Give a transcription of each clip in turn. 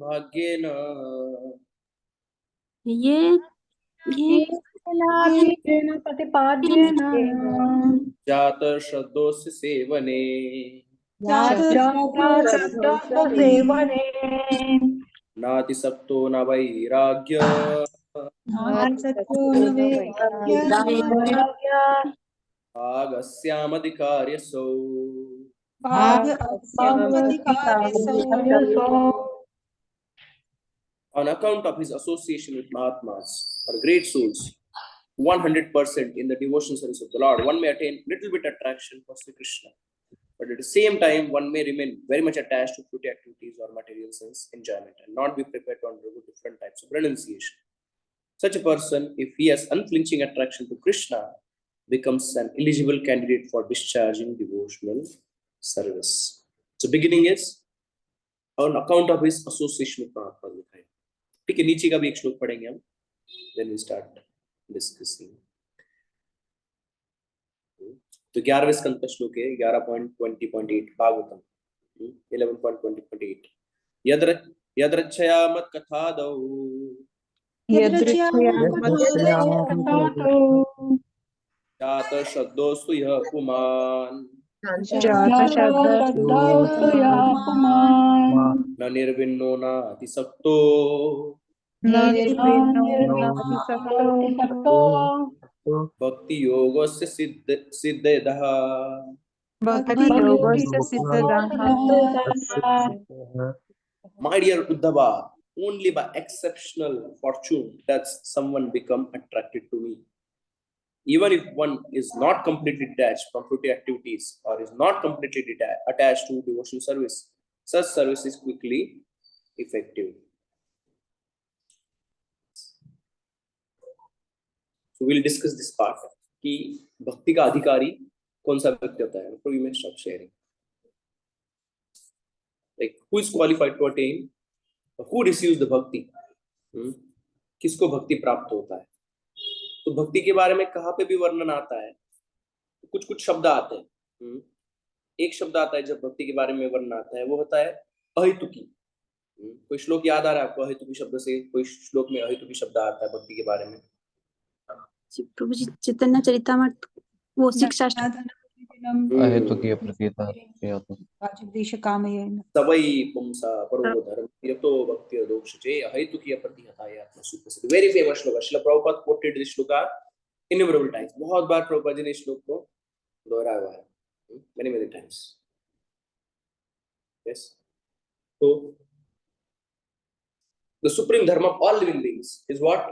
प्रतिभाग्येन ये प्रतिपाद्येन जातः श्रद्धोस्य सेवने सेवने नातिसक्तो न वैराग्य भागस्यामधिकार्यसौ। On account of his association with Mahatmas or great souls, 100% in the devotion service of the Lord, one may attain little bit attraction for Sri Krishna, but at the same time, one may remain very much attached to fruity activities or material sense enjoyment and not be prepared to undergo different types of renunciation. Such a person, if he has unflinching attraction to Krishna, becomes an eligible candidate for discharging devotional service. So beginning is on account of his association with Mahatma. ठीक है, नीचे का भी एक श्लोक पढ़ेंगे हम, then we start discussing. तो 11वें स्कंद का श्लोक है 11.20.8 भागवतम 11.20.8 यद्रच्छया मत कथादौ जात शब्दोस्तु यः पुमान् न निर्विन्नो नातिसक्तो भक्ति योगस्य सिद्धेदः। My dear Uddhava, only by exceptional fortune does someone become attracted to me. Even if one is not completely detached from fruity activities or is not completely attached to devotional service, such service is quickly effective. So we'll discuss this part कि भक्ति का अधिकारी कौन सा व्यक्ति होता है. So we may stop sharing. Like who is qualified to attain? Who receives the bhakti? किसको भक्ति प्राप्त होता है? तो भक्ति के बारे में कहाँ पे भी वर्णन आता है, कुछ कुछ शब्द आते हैं. एक शब्द आता है जब भक्ति के बारे में वर्णन आता है, वो होता है अहेतुकी. कोई श्लोक याद आ रहा है आपको अहेतुकी शब्द से? कोई श्लोक में अहेतुकी शब्द आता है भक्ति के बारे में? प्रभु जी चैतन्य चरितामृत वो शिक्षा अहेतुकी अप्रतीता सवै पुंसा परो धर्म यतो भक्ति दोक्षजे अहेतुकी अप्रतिहताय आत्मसुप्रसिद्ध. वेरी फेमस श्लोक. श्रील प्रभुपाद कोटेड दिस श्लोक इन्यूमरेबल टाइम्स. बहुत बार प्रभुपाद जी ने इस श्लोक को दोहराया हुआ है, many times. Yes. So the supreme dharma of all living beings is what?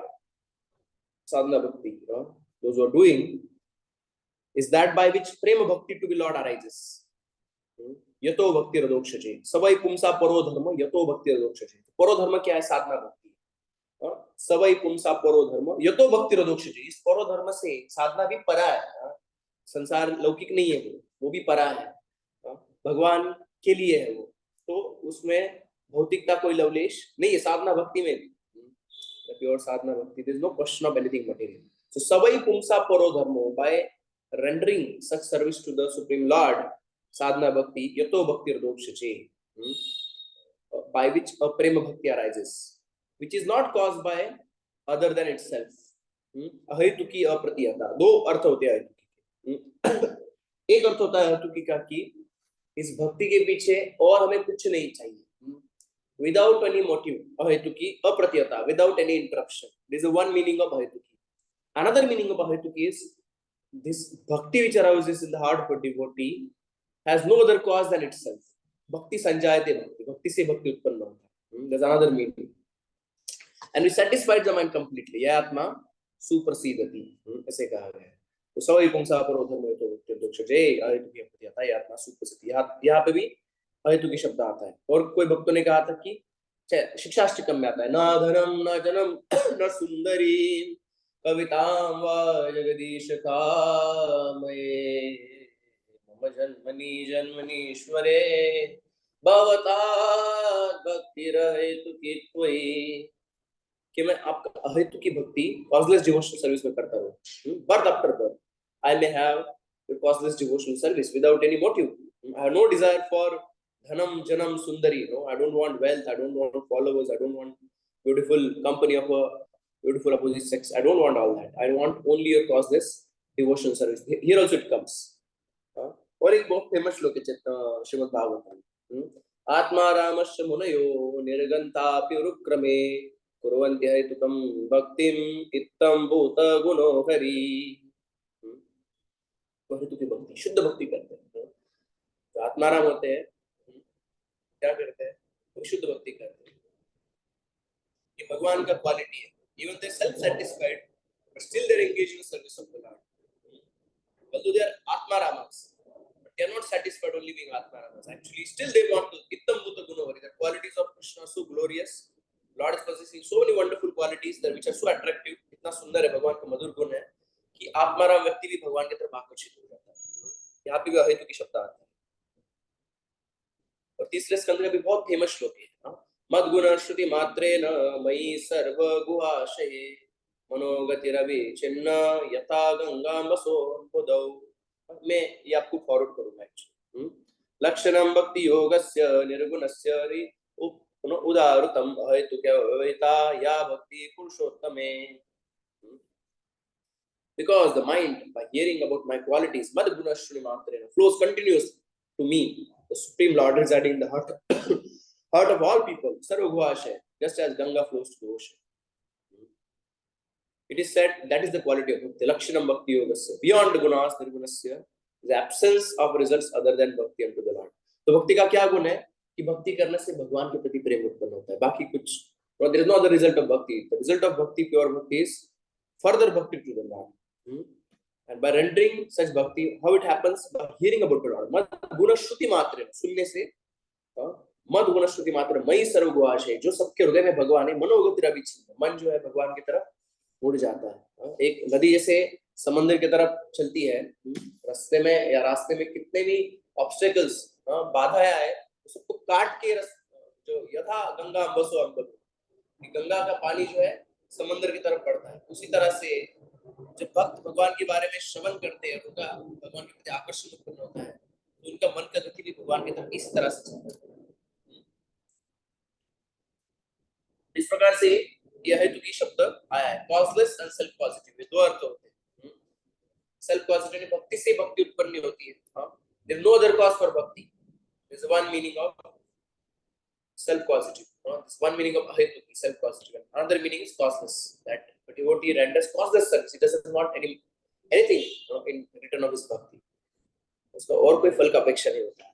Sadhana bhakti. Those who are doing is that by which prema bhakti to the Lord arises. यतो भक्ति रदोक्षजे सवै पुंसा परो धर्म यतो भक्ति रदोक्षजे. परो धर्म क्या है? साधना भक्ति. सवै पुंसा परो धर्म यतो भक्ति रदोक्षजे. इस परो धर्म से साधना भी परा है. संसार लौकिक नहीं है, वो भी परा है, भगवान के लिए है वो. तो उसमें भौतिकता कोई लवलेश नहीं है. साधना भक्ति में भी प्योर साधना भक्ति, there is no question of anything material. So savai pumsa paro dharmo, by rendering such service to the Supreme Lord, sadhana bhakti yato bhakti radokshache, by which a prema bhakti arises, which is not caused by other than itself. अहेतुकी अप्रतिहता. दो अर्थ होते हैं अहेतुकी के. एक अर्थ होता है अहेतुकी का कि इस भक्ति के पीछे और हमें कुछ नहीं चाहिए, without any motive. Ahetuki apratiyata, without any interruption. This is one meaning of ahetuki. Another meaning of ahetuki is this bhakti which arises in the heart of a devotee has no other cause than itself. Bhakti sanjayate bhakti. Bhakti se bhakti utpanna hota. There's another meaning. And we satisfied the mind completely. Ya atma suprasidati. ऐसे कहा गया है. तो सवै पुंसा परो धर्म यतो भक्ति रदोक्षजे अहेतुकी अप्रतिहता या आत्मा सुप्रसिद्धि. यहाँ पे भी अहेतुकी शब्द आता है. और कोई भक्तों ने कहा था कि शिक्षाष्टकम में आता है, न धनम न जनम न सुंदरी कवितां वा जगदीश कामये मम जन्मनि जन्मनीश्वरे भवता भक्तिरहेतुकी त्वयि. कि मैं आपका अहेतुकी भक्ति causeless devotional service में करता हूँ. Birth after birth I may have a causeless devotional service without any motive. I have no desire for dhanam janam sundari, no, I don't want wealth, I don't want followers, I don't want beautiful company of a beautiful opposite sex, I don't want all that, I want only your causeless devotion service. Here also it comes. और एक बहुत famous श्लोक है श्रीमद् भागवतम, आत्मा रामस्य मुनयो निर्गंतापि रुक्रमे कुर्वन्ति हेतुकं भक्तिम इत्थं भूत गुणो हरि। हेतु की भक्ति, शुद्ध भक्ति करते हैं, तो आत्माराम होते हैं, क्या करते हैं, वो शुद्ध भक्ति करते हैं। ये भगवान का क्वालिटी है। Even they self satisfied but still they are engaged in service of the Lord, although they are atmaramas, but they are not satisfied only being atmaramas. Actually still they want to ittam bhuta gunavari, the qualities of Krishna are so glorious, Lord is possessing so many wonderful qualities that which are so attractive, इतना सुंदर है, भगवान का मधुर गुण है कि आत्माराम व्यक्ति भी भगवान की तरफ आकर्षित हो जाता है। यहाँ पे भी अहेतु की शब्द आता है। और तीसरे स्कंद में भी बहुत फेमस श्लोक है, मद गुण श्रुति मात्रेण मयि सर्व गुहाशये मनोगतिरवि चिन्ह यथा गंगा बसो बुधौ। मैं ये आपको फॉरवर्ड करूंगा एक्चुअली। लक्षणम भक्ति योगस्य निर्गुणस्य उदारतम अहेतुकवैता या भक्ति पुरुषोत्तमे। Because the mind, by hearing about my qualities, mad guna shri matrena, flows continuously to me, the Supreme Lord residing in the heart, heart of all people, sarva guhashay, just as Ganga flows to the ocean. It is said that is the quality of bhakti. Lakshanam bhakti yogasya, beyond gunas nirgunasya, the absence of results other than bhakti unto the Lord. तो भक्ति का क्या गुण है कि भक्ति करने से भगवान के प्रति प्रेम उत्पन्न होता है, बाकी कुछ, there is no other result of bhakti. The result of bhakti, pure bhakti, is further bhakti to the Lord. And by rendering such bhakti, how it happens? By hearing about the Lord. Mad guna shruti matra, सुनने से, मद गुण श्रुति मात्र मई सर्व गुहाशय, जो सबके हृदय में भगवान है, मनोगति रविचिन्ह, मन जो है भगवान की तरफ मुड़ जाता है। एक नदी जैसे समंदर की तरफ चलती है, रास्ते में या रास्ते में कितने भी ऑब्स्टेकल्स, बाधाएं आए, सबको काट के जो यथा गंगा अम्बसो अम्बल, गंगा का पानी जो है समंदर की तरफ पड़ता है, उसी तरह से जब भक्त भगवान के बारे में श्रवण करते हैं, उनका भगवान के प्रति आकर्षण उत्पन्न होता है, तो उनका मन का गति भी भगवान की तरफ इस तरह से चलता है। इस प्रकार से यह हेतु की शब्द आया है। कॉजलेस एंड सेल्फ पॉजिटिव, दो अर्थ होते हैं। सेल्फ पॉजिटिव भक्ति से भक्ति उत्पन्न होती है। There is no other cause for bhakti, there is one meaning of self positive, this one meaning of ahetu, self positive. Another meaning is causeless, that the devotee renders causeless service, he doesn't want anything in return of his bhakti, उसका और कोई फल का अपेक्षा नहीं होता।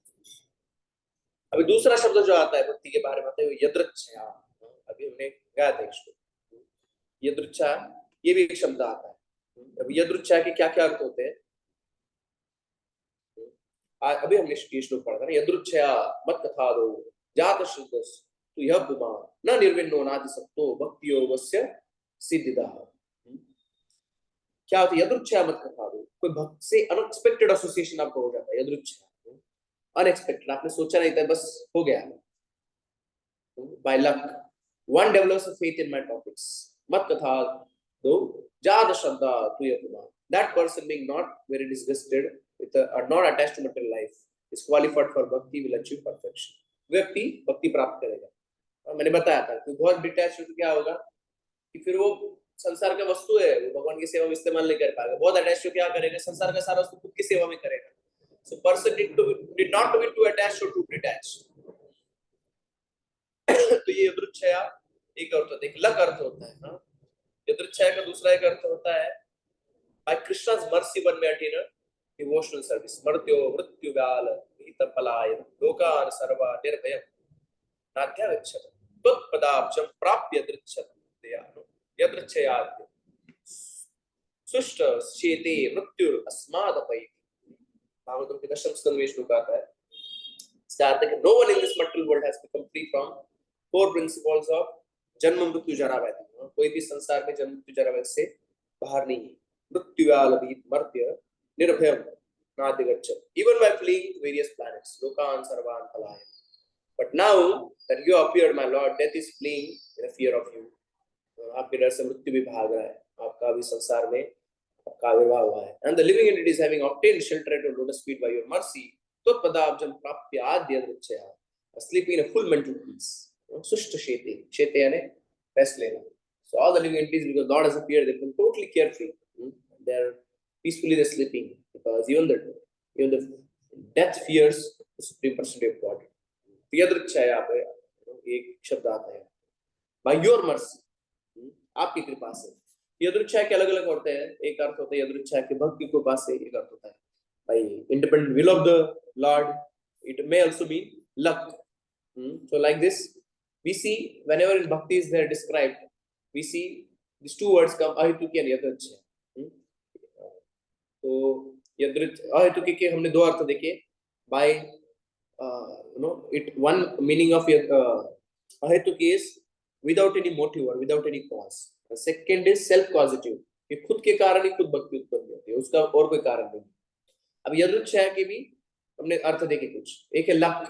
अभी दूसरा शब्द जो आता है भक्ति के बारे में, आता है यदृच्छया। अभी हमने गाया था इसको, यदृच्छा, ये भी एक शब्द आता है। अभी यदृच्छा के क्या क्या अर्थ होते हैं, अभी हमने ये श्लोक पढ़ा था ना, यदृच्छया मत कथा दो जात शुद्धस तो यह पुमान न निर्विण्णो नादि सत्तो भक्ति योगस्य सिद्धिदा। क्या होता है यदृच्छया मत कथा दो, कोई भक्त से अनएक्सपेक्टेड एसोसिएशन आपको हो जाता है, यदृच्छया, अनएक्सपेक्टेड, आपने सोचा नहीं था, बस हो गया, by luck, one develops a faith in my topics, मत कथा दो जात श्रद्धा तो यह पुमान। That person being not very disgusted with not attached to material life is qualified for bhakti, will achieve perfection. व्यक्ति भक्ति प्राप्त करेगा। मैंने बताया था कि बहुत डिटैच हो तो क्या होगा कि फिर वो संसार का वस्तु है, वो भगवान की सेवा में इस्तेमाल नहीं कर पाएगा। बहुत अटैच हो क्या करेगा, संसार का सारा वस्तु खुद की सेवा में करेगा। So person need not to be too attached or too detached. तो ये यदृच्छया एक अर्थ होता है, एक लक अर्थ होता है ना। यदृच्छया का दूसरा एक अर्थ होता है by Krishna's mercy one may attain a devotional service, मर्त्यो मृत्यु व्याल हित फलाय लोकान सर्वा निर्भयम नाध्यागच्छत त्वत्पदाब्जं प्राप्य यदृच्छया सुष्ट शेते मृत्यु अस्मादपै। भागवतम के 10वें स्कंद में श्लोक आता है, इसका अर्थ है कि no one in this material world has become free from four principles of जन्म मृत्यु जरा व्याधि। कोई भी संसार में जन्म मृत्यु जरा व्याधि से बाहर नहीं है। मृत्यु व्याल मर्त्य निर्भयम नाधिगच्छत, even by fleeing to various planets, lokan sarvan palayam. But now that you appeared, my Lord, death is fleeing in a fear of you. आपके डर से मृत्यु भी भाग रहा है, आपका भी संसार में आपका आविर्भाव हुआ है। And the living entity is having obtained shelter at your lotus feet by your mercy, त्वत्पदाब्जं प्राप्य आद्य यदृच्छया, sleep in a full mental peace. Sushta shete यानी rest लेना. So all the living entities, because Lord has appeared, they become totally carefree. They're peacefully they're sleeping, because even the death fears the supreme personality of God. यदृच्छा है यहाँ पे एक शब्द आता है, by your mercy, आपकी कृपा से. यदृच्छा के अलग अलग होते हैं. एक अर्थ होता है यदृच्छा के भक्त की कृपा से, एक अर्थ होता है by independent will of the Lord. It may also mean luck. So like this, we see whenever in bhakti is there described, we see these two words come, ahituki and yadruchya. तो ahituki के हमने दो अर्थ देखे. By it one meaning of ahituki is without any motive or without any cause. The second is self causative, कि खुद के कारण ही खुद भक्ति उत्पन्न होती है, उसका और कोई कारण नहीं. अब यदृच्छा के भी हमने अर्थ देखे कुछ. एक है luck.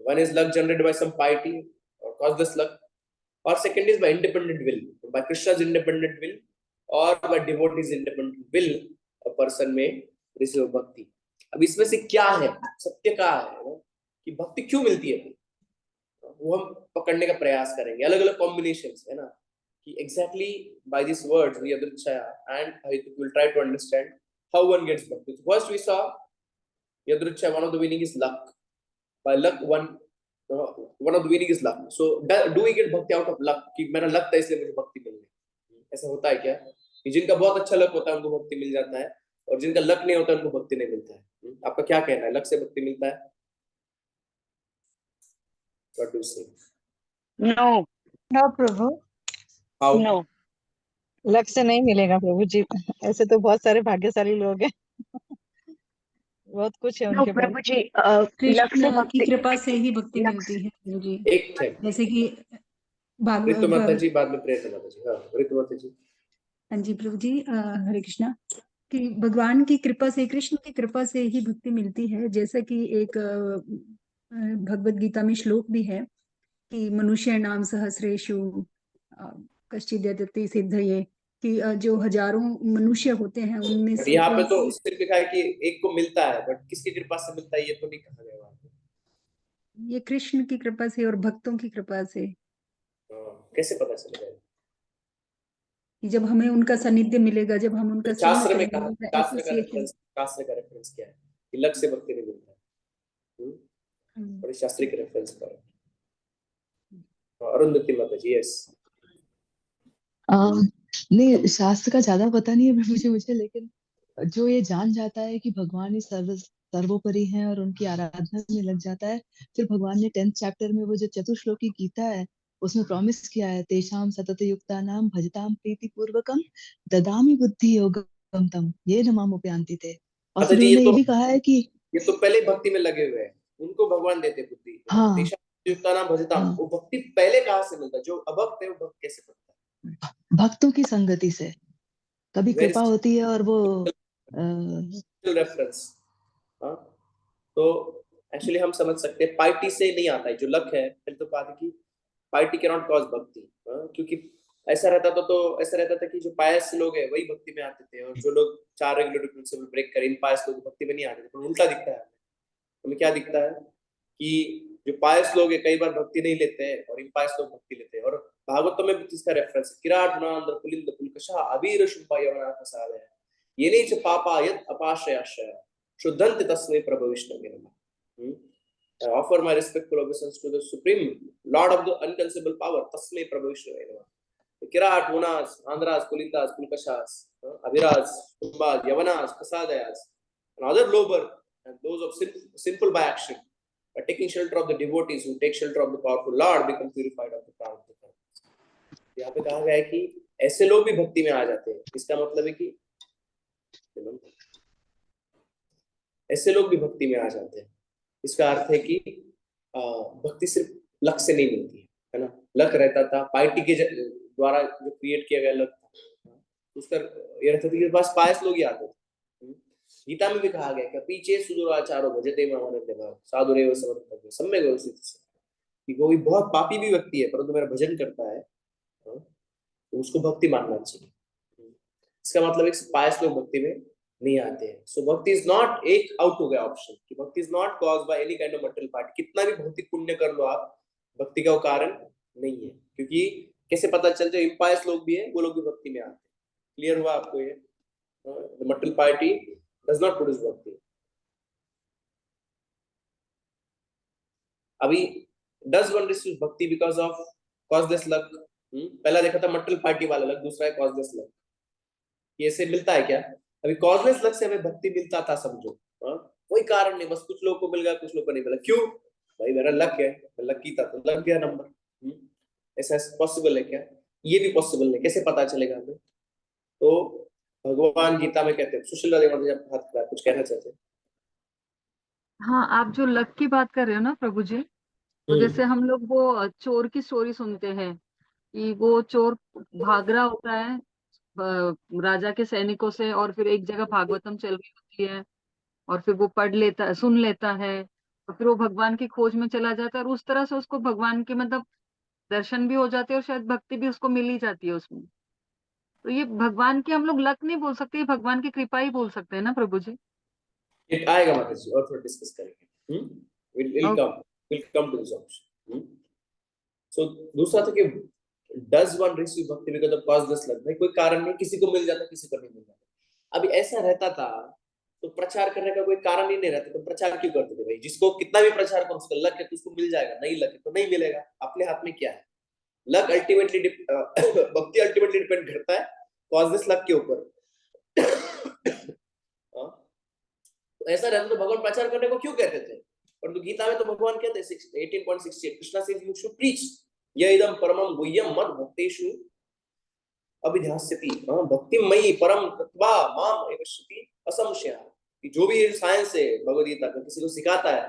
One is luck generated by some piety or causeless luck, or second is by independent will, by Krishna's independent will or by devotees' independent will, a person may receive bhakti. अब इसमें से क्या है सत्य, क्या है कि भक्ति क्यों मिलती है, वो हम पकड़ने का प्रयास करेंगे. अलग अलग कॉम्बिनेशंस है ना, कि exactly by these words we yadruchya and I will try to understand how one gets bhakti. So first we saw yadruchya, one of the meaning is luck. By luck one of the meaning is luck. So do we get bhakti out of luck, कि मेरा luck था इसलिए मुझे भक्ति मिल गई? ऐसा होता है क्या कि जिनका बहुत अच्छा लक होता है उनको भक्ति मिल जाता है, और जिनका लक नहीं होता उनको भक्ति नहीं मिलता है? आपका क्या कहना है, लक से भक्ति मिलता है? What do you say? No No, Prabhu. How? No, luck से नहीं मिलेगा प्रभु जी. ऐसे तो बहुत सारे भाग्यशाली लोग हैं, बहुत कुछ है नो उनके पास. प्रभु जी, लक से कृष्ण की भक्ति, कृपा से ही भक्ति लक मिलती है प्रभु जी. एक सेकंड, जैसे कि ऋतु माता भागवत. जी, बाद में प्रेरणा माता जी. हाँ ऋतु माता जी. हाँ जी प्रभु जी, हरे कृष्णा. कि भगवान की कृपा से, कृष्ण की कृपा से ही भक्ति मिलती है. जैसा कि एक भगवत गीता में श्लोक भी है कि मनुष्य नाम सहस्रेषु कश्चिद् यतते सिद्धये, कि जो हजारों मनुष्य होते हैं उनमें बट से यहाँ पे तो सिर्फ लिखा है कि एक को मिलता है, बट किसकी कृपा से मिलता है ये तो नहीं कहा गया वहाँ पे. ये कृष्ण की कृपा से और भक्तों की कृपा से. कैसे पता चलेगा? कि जब हमें उनका सानिध्य मिलेगा, जब हम उनका सेवन शास्त्र में कहा, करेंगे, शास्त्र का रेफरेंस क्या है कि लक से भक्ति नहीं मिलता है? और शास्त्री के रेफरेंस पर अरुंधति माता जी. यस. नहीं, शास्त्र का ज्यादा पता नहीं है मुझे, लेकिन जो ये जान जाता है कि भगवान ही सर्वोपरि हैं और उनकी आराधना में लग जाता है, फिर भगवान ने 10th चैप्टर में वो जो चतुश्लोकी गीता है उसमें प्रॉमिस किया है, तेषाम सतत युक्तानाम भजताम प्रीति पूर्वकम ददामि बुद्धि योगम तम ये नमामोपयांति थे. और फिर उन्होंने ये भी कहा है कि ये तो पहले भक्ति में लगे हुए हैं, उनको भगवान देते बुद्धि. हाँ, तेषाम युक्तानाम भजताम, वो भक्ति पहले कहाँ से मिलता है? जो अभक्त है वो भक्त कैसे करता है? भक्तों की संगति से. कभी कृपा होती है और वो रेफरेंस. तो एक्चुअली हम समझ सकते हैं पार्टी से नहीं आता है जो लक है. पहले तो बात है कि पार्टी कैन नॉट कॉज भक्ति, क्योंकि ऐसा रहता था, तो ऐसा रहता था कि जो पायस लोग हैं वही भक्ति में आते थे, और जो लोग 4 रेगुलर प्रिंसिपल ब्रेक कर इन पायस लोग भक्ति में नहीं आते थे. पर उल्टा दिखता है हमें. क्या दिखता है कि जो पायस लोग है कई बार भक्ति नहीं लेते हैं और इन पायस लोग भक्ति लेते हैं. और भागवत में भी इसका रेफरेंस किराट नांद्र पुलिंद पुलकशा अबीर शुंभा यवना प्रसाद है, ये नहीं च पापा यद अपाशयाशय शुद्धंत तस्मै प्रभु विष्णवे नमः. I offer my respectful obeisance to the supreme lord of the unconceivable power, tasmai prabhu vishnave namah. Kirat, Munas, Andras, Kulindas, Pulkashas, Aviras, Kumbas, Yavanas, Prasadayas, and other low birth, and those of simple by action, by taking shelter of the devotees who take shelter of the powerful Lord, become purified of the power of the Lord. यहाँ पे कहा गया है कि ऐसे लोग भी भक्ति में आ जाते हैं. इसका मतलब है कि ऐसे लोग भी भक्ति में आ जाते हैं. इसका अर्थ है कि भक्ति सिर्फ लक से नहीं मिलती है ना. लक रहता था पार्टी के द्वारा जो क्रिएट किया गया लक था, उसका ये रहता था कि पास पायस लोग ही आते थे. गीता में भी कहा गया कि पीछे सुदुराचारो भजते मामनन्यभाव साधुरेव समर्थव्य सम्यक व्यवस्थित, कि कोई बहुत पापी भी व्यक्ति है परंतु मेरा भजन करता है, तो उसको भक्ति मानना चाहिए. इसका मतलब है पायस लोग भक्ति में नहीं आते हैं। सो भक्ति इज नॉट, एक आउट हो गया ऑप्शन कि भक्ति is not caused by any kind of material party. कितना भी भौतिक पुण्य कर लो आप, भक्ति का वो कारण नहीं है। क्योंकि कैसे पता चल, जो इम्पायस लोग भी है वो लोग भी भक्ति में आते हैं। क्लियर हुआ आपको ये? Material party does not produce भक्ति। अभी डज वन रिसीव भक्ति बिकॉज ऑफ कॉजलेस लक? पहला देखा था मटेरियल पार्टी वाला लक, दूसरा है कॉजलेस लक। ये से मिलता है क्या? अभी कॉजलेस लक से हमें भक्ति मिलता था समझो, कोई कारण नहीं, बस कुछ लोग को मिल गया, कुछ लोग को नहीं मिला। क्यों भाई? मेरा लक है, लकी था तो लग गया नंबर। ऐसा पॉसिबल है क्या? ये भी पॉसिबल नहीं। कैसे पता चलेगा हमें? तो भगवान गीता में कहते हैं, सुशीला देव हाथ कुछ कहना चाहते हैं? हाँ, आप जो लक की बात कर रहे हो ना प्रभु जी, तो जैसे हम लोग वो चोर की स्टोरी सुनते हैं कि वो चोर भाग रहा होता है राजा के सैनिकों से, और फिर एक जगह भागवतम चल रही होती है, और फिर वो पढ़ लेता है, सुन लेता है, और फिर वो भगवान की खोज में चला जाता है, और उस तरह से उसको भगवान के मतलब दर्शन भी हो जाते हैं, और शायद भक्ति भी उसको मिल ही जाती है उसमें। तो ये भगवान की हम लोग लक नहीं बोल सकते, ये भगवान की कृपा ही बोल सकते हैं ना प्रभु जी? इट आएगा माता जी, और थोड़ा डिस्कस करेंगे। Will come to this option. So दूसरा था कि does one receive bhakti because of causeless luck? भाई कोई कारण नहीं, किसी को मिल जाता, किसी को नहीं मिल जाता। अभी ऐसा रहता था तो प्रचार करने का कोई कारण ही नहीं रहता, तो प्रचार क्यों करते थे भाई? जिसको कितना भी प्रचार करो, उसका लक है तो उसको मिल जाएगा, नहीं लक है तो नहीं मिलेगा। अपने हाथ में क्या है? लक अल्टीमेटली भक्ति अल्टीमेटली डिपेंड करता है कॉजलेस लक के ऊपर। तो ऐसा रहता तो भगवान प्रचार करने को क्यों कहते थे? परंतु गीता में तो भगवान कहते हैं 18.68 Krishna says you should preach य इदम परमम गुह्यम मद भक्तेषु अभिध्यास्यति। भक्तिमयी परम तत्वा माम एवश्यति असंशय। कि जो भी साइंस है भगवद गीता का किसी को सिखाता है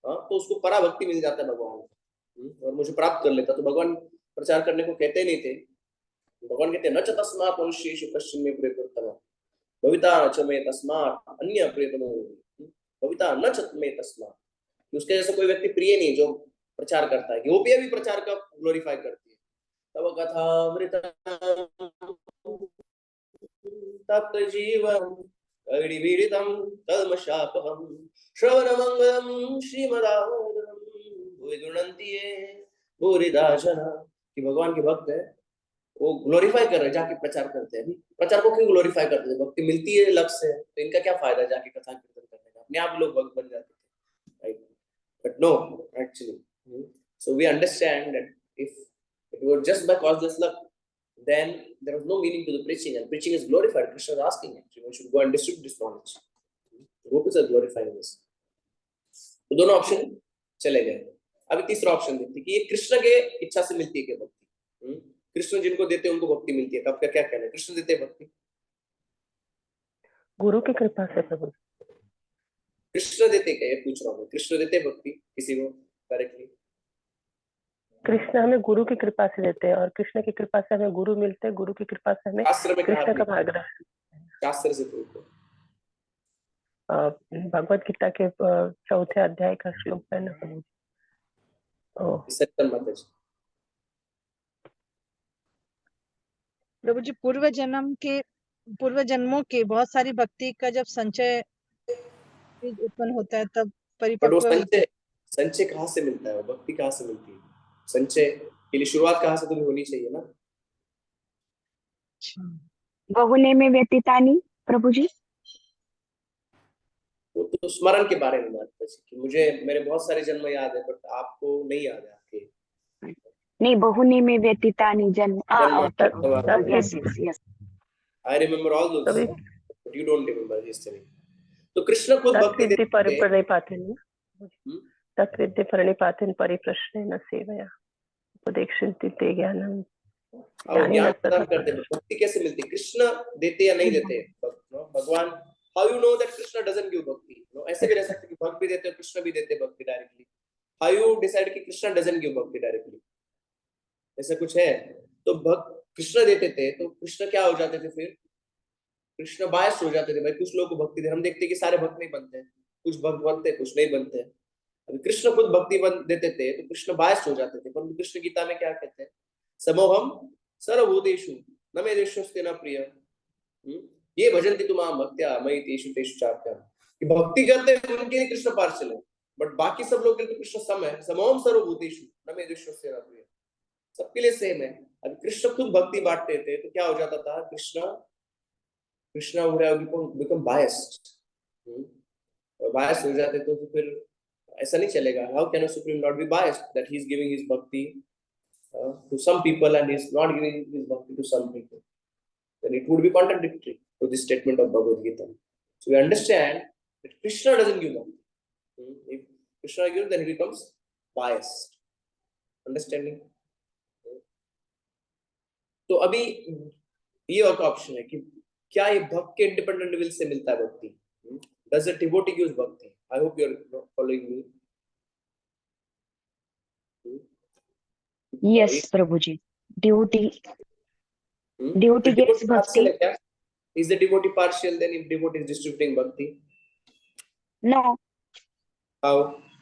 तो उसको पराभक्ति मिल जाता है भगवान और मुझे प्राप्त कर लेता। तो भगवान प्रचार करने को कहते नहीं थे। भगवान कहते न च तस्मात् मनुष्येषु कश्चिन् मे प्रियकृततमः भविता च मे तस्मात् अन्य प्रियतमो भविता न च मे तस्मात्। उसके जैसा कोई व्यक्ति प्रिय नहीं जो प्रचार करता है। गोपियां भी प्रचार का ग्लोरीफाई करती है। तब कथामृतं तप्त जीवं अविडिविडितं कल्मषापहं श्रवणमंगलं श्रीमदानंदं भुवि गृह्णन्ति ये भूरिदा जना। कि भगवान के भक्त है वो ग्लोरीफाई कर रहे, जाके प्रचार करते हैं। प्रचार को क्यों ग्लोरीफाई करते थे? भक्ति मिलती है लक्ष्य से, तो इनका क्या फायदा जाके कथा कीर्तन करने का? अपने आप लोग भक्त बन जाते थे, right? But no, actually so we understand that if it were just by causeless luck, then there was no meaning to the preaching, and preaching is glorified. Krishna is asking actually one should go and distribute this knowledge. Gopis are glorifying this. तो दोनों option चले गए। अभी तीसरा option देखते कि ये कृष्ण के इच्छा से मिलती है क्या भक्ति? कृष्ण जिनको देते हैं उनको भक्ति मिलती है। आपका क्या कहना है? कृष्ण देते हैं भक्ति? गुरु की कृपा से प्रभु। कृष्ण देते क्या? ये पूछ रहा हूँ। कृष्ण देते हैं भक्ति किसी को डायरेक्टली? कृष्ण हमें गुरु की कृपा से देते हैं और कृष्ण की कृपा से हमें गुरु मिलते हैं। गुरु की कृपा से हमें कृष्ण का मार्गदर्शन। शास्त्र से प्रूव। भगवत गीता के 4थे अध्याय का श्लोक है ना प्रभु। सत्यम माता जी। प्रभु जी, पूर्व जन्मों के बहुत सारी भक्ति का जब संचय उत्पन्न होता है तब परिपक्व संचय कहाँ से मिलता है? भक्ति कहाँ से मिलती है? संचय के लिए शुरुआत कहाँ से तो भी होनी चाहिए ना। बहुने में व्यतीतानि प्रभु जी। वो तो स्मरण के बारे में बात कर कि मुझे मेरे बहुत सारे जन्म याद है बट आपको नहीं याद है आपके। नहीं, बहुने में व्यतीतानि जन्म। Yes yes yes, I remember all those but you don't remember history. तो कृष्ण खुद भक्ति देते हैं। परिप्रणिपातेन तत्विद्य परिणिपातेन परिप्रश्नेन सेवया उपदेक्षन्ति ते ज्ञानम। ज्ञान प्रदान करते हैं। भक्ति कैसे मिलती है? कृष्ण देते या नहीं देते? भगवान, how you know that Krishna doesn't give भक्ति? नो, ऐसे भी रह सकते कि भक्त भी देते हैं कृष्ण भी देते हैं भक्ति डायरेक्टली। हाउ यू डिसाइड कि कृष्ण डजंट गिव भक्ति डायरेक्टली? ऐसा कुछ है? तो भक्त कृष्ण देते थे तो कृष्ण क्या हो जाते थे फिर? कृष्ण बायस हो जाते थे। भाई कुछ लोगों को भक्ति दे, हम देखते कि सारे भक्त नहीं बनते, कुछ भक्त बनते कुछ नहीं बनते। अभी कृष्ण खुद भक्ति देते थे तो कृष्ण बायस हो जाते थे। परंतु कृष्ण गीता में क्या कहते हैं? समोहम सर्वभूतेषु न मे द्वेष्योऽस्ति न प्रिय। ये भजन्ति तु मां भक्त्या मयि तेषु तेषु चाप्यहम्, कि भक्ति करते हैं उनके लिए कृष्ण पार्षल है, बट बाकी सब लोग के लिए तो कृष्ण सम है। समोम सर्वभूतेषु न मे द्विष्यस्य न प्रियः, सबके लिए सेम है। अब कृष्ण खुद भक्ति बांटते थे तो क्या हो जाता था, Krishna would have become biased, और biased हो जाते तो फिर ऐसा नहीं चलेगा। How can a supreme lord be biased that he is giving his bhakti to some people and he is not giving his bhakti to some people? Then it would be contradictory to this statement of Bhagavad Gita. So we understand that Krishna doesn't give bhakti. If Krishna gives, then he becomes biased. Understanding? तो अभी ये एक option है कि क्या ये भक्त के इंडिपेंडेंट विल से मिलता है भक्ति? Does a devotee give bhakti? I hope you are following me. Yes, Prabhuji. Devotee The gets devotee partial bhakti. है क्या? Is the devotee partial then if devotee is distributing bhakti? No, How?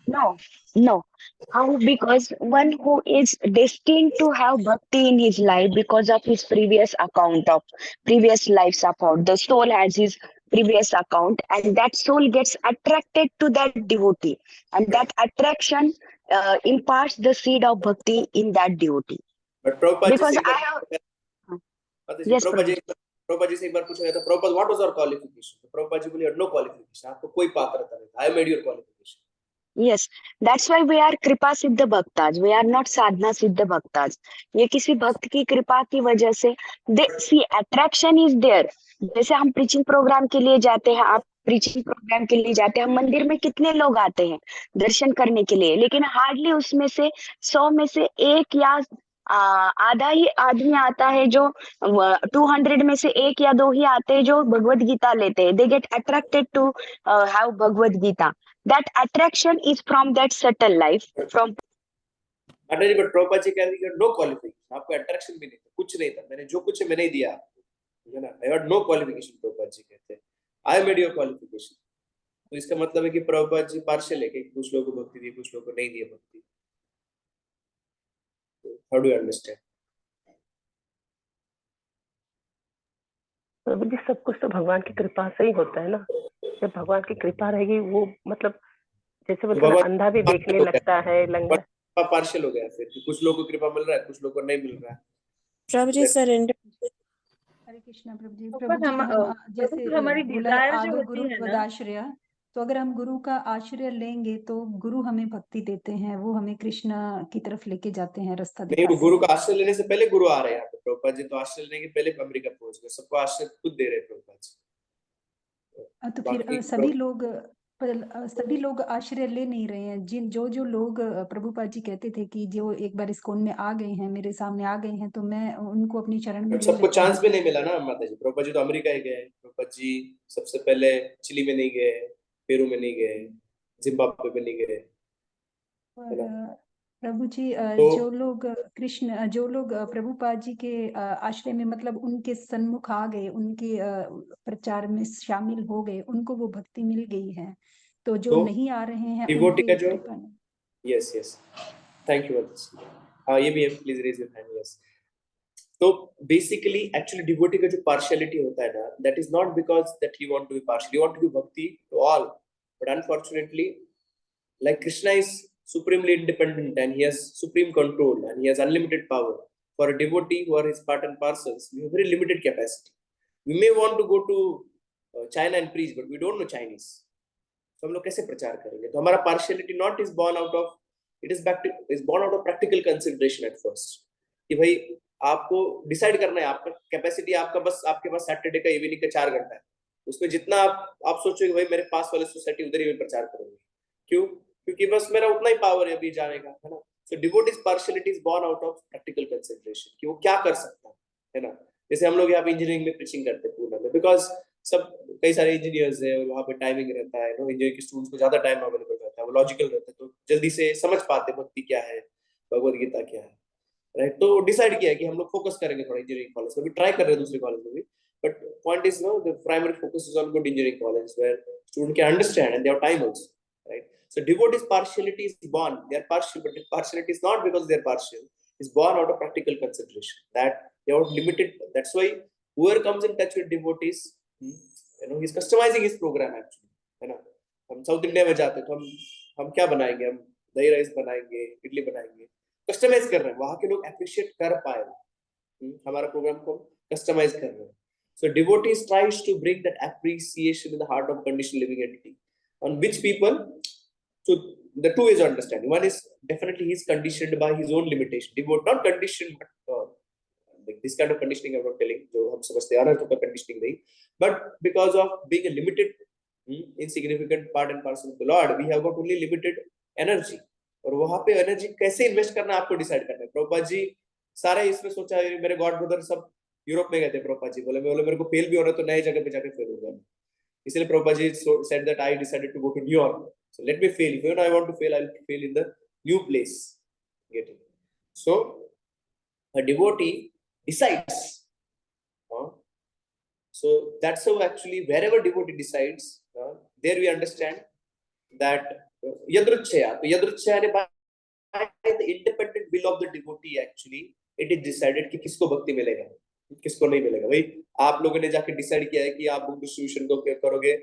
no. How? Because one who is destined to have bhakti in his life because of his previous life's account. The soul has his previous account, and that soul gets attracted to that devotee, and that attraction imparts the seed of bhakti in that devotee. But Prabhupada Because ji से I have. Yes, Prabhupada जी से एक बार पूछा गया था, Prabhupada, what was our qualification? तो Prabhupada जी बोले, you had no qualification, आपको कोई पात्रता नहीं था. I made your qualification. Yes, that's why we are कृपा सिद्ध भक्ताज. We are not साधना सिद्ध भक्ताज. ये किसी भक्त की कृपा की वजह से see attraction is there. जैसे हम प्रीचिंग प्रोग्राम के लिए जाते हैं, आप प्रीचिंग प्रोग्राम के लिए जाते हैं, मंदिर में कितने लोग आते हैं दर्शन करने के लिए, लेकिन हार्डली उसमें से 100 में से एक या आधा ही आदमी आता है जो 200 में से एक या दो ही आते हैं जो भगवत गीता लेते हैं. They get attracted to have Bhagavad Gita. That attraction is from that subtle life. From अरे जी, but Prabhupada जी कह रहे हैं, no qualification, आपको attraction भी नहीं था, कुछ नहीं था, मैंने जो कुछ है मैंने ही दिया, है ना? I had no qualification, Prabhupada जी कहते हैं. I made your qualification. तो इसका मतलब है कि प्रभुपाद जी पार्शियल है कि कुछ लोगों को भक्ति दी, कुछ लोगों को नहीं दी भक्ति. How do you understand? प्रभु जी सब कुछ तो भगवान की कृपा से ही होता है ना. जब भगवान की कृपा रहेगी वो मतलब जैसे बोलते हैं अंधा भी देखने लगता है, लंगड़ा पार्शियल हो गया फिर, कुछ लोगों को कृपा मिल रहा है, कुछ लोगों को नहीं मिल रहा है. प्रभु जी सरेंडर. हरे कृष्णा प्रभु जी. हम जैसे हमारी बोला डिजायर जो आदो होती गुरु है ना, त्वदाश्रय, तो अगर हम गुरु का आश्रय लेंगे तो गुरु हमें भक्ति देते हैं, वो हमें कृष्णा की तरफ लेके जाते हैं, रास्ता नहीं, दिखाते वो गुरु हैं. का आश्रय लेने से पहले गुरु आ रहे हैं यहाँ पे. प्रभुपाद जी तो आश्रय लेने के पहले अमेरिका पहुंच गए, सबको आश्रय खुद दे रहे हैं प्रभुपाद जी. तो फिर सभी लोग आश्रय ले नहीं रहे हैं. जो लोग प्रभुपाद जी कहते थे कि जो एक बार इस्कॉन में आ गए हैं, मेरे सामने आ गए हैं, तो मैं उनको अपनी शरण में ले सबको लेता चांस हूं. भी नहीं मिला ना माता जी. प्रभुपाद जी तो अमेरिका ही गए, प्रभुपाद जी सबसे पहले चिली में नहीं गए, पेरू में नहीं गए, जिम्बाब्वे में नहीं गए. और प्रभु जी तो जो लोग प्रभुपाद जी के आश्रय में मतलब उनके सन्मुख आ गए, उनके प्रचार में शामिल हो गए, उनको वो भक्ति मिल गई है. तो जो नहीं आ रहे हैं डिवोटी का उनके जो कृपा नहीं. Yes thank you. हाँ, ये भी है, please raise your hand. Yes. तो बेसिकली एक्चुअली डिवोटी का जो पार्शियलिटी होता है ना, that is not because that he want to be partial. He want to be bhakti to all, but unfortunately like Krishna is supremely independent and he has supreme control and he has unlimited power. For a devotee who are his part and parcels, we have very limited capacity. We may want to go to China and preach, but we don't know Chinese. तो हम लोग कैसे प्रचार करेंगे? तो हमारा partiality not is born out of, it is born out of practical consideration at first. कि भाई आपको डिसाइड करना है, आपका कैपेसिटी आपका बस आपके पास सैटरडे का इवनिंग का 4 घंटा है, उसमें जितना आप सोचोगे भाई मेरे पास वाले सोसाइटी उधर ही मैं प्रचार करूंगी. क्यों? क्योंकि बस मेरा उतना ही पावर है अभी जाने का, है ना. So devotees partiality is born out of practical consideration कि वो क्या कर सकता है ना. जैसे हम लोग यहाँ पे इंजीनियरिंग में प्रीचिंग करते हैं पूना में, बिकॉज सब कई सारे इंजीनियर्स है और वहाँ पे टाइमिंग रहता है, इंजीनियरिंग के स्टूडेंट्स को ज्यादा टाइम अवेलेबल रहता है, वो लॉजिकल रहता है, तो जल्दी से समझ पाते भक्ति क्या है, भगवद गीता क्या है, राइट. तो डिसाइड किया है कि हम लोग फोकस करेंगे थोड़ा इंजीनियरिंग कॉलेज में भी, ट्राई कर रहे हैं दूसरे कॉलेज में भी, but point is no the primary focus is on good engineering college where student can understand and they have time also, right. So devotees' partiality is born. They are partial, but the partiality is not because they are partial. It's born out of practical consideration that they are limited. That's why whoever comes in touch with devotees he's customizing his program actually, है ना. हम south India में जाते तो हम क्या बनाएंगे, हम दही राइस बनाएंगे, इडली बनाएंगे, कस्टमाइज कर रहे हैं. वहां के लोग अप्रिशिएट कर पाए हमारा प्रोग्राम को कस्टमाइज कर रहे हैं. So devotees tries to bring that appreciation in the heart of conditioned living entity, on which people, so the two is understanding. One is definitely he is conditioned by his own limitation. Devotee not conditioned, but like this kind of conditioning I'm not telling, जो हम समझते हैं अनर्थ का conditioning नहीं, but because of being a limited, insignificant part and parcel of the Lord, we have got only limited energy. और वहां पे एनर्जी कैसे इन्वेस्ट करना आपको डिसाइड करना है. प्रभुपाद जी सारे इसमें सोचा, मेरे गॉड ब्रदर सब यूरोप में गए थे. प्रभुपाद जी बोले मेरे को फेल भी होना तो नई जगह पे जाके फेल होगा. इसलिए Prabhupada ji said that I decided to go to New York. So let me fail. If I want to fail, I'll fail in the new place. Get it? So a devotee decides. So that's how actually wherever devotee decides, there we understand that yadruchaya. So yadruchaya by the independent will of the devotee actually it is decided कि किसको भक्ति मिलेगा, किसको नहीं मिलेगा. भाई आप लोगों ने जाके डिसाइड किया है कि आप बुक डिस्ट्रीब्यूशन को क्या करोगे.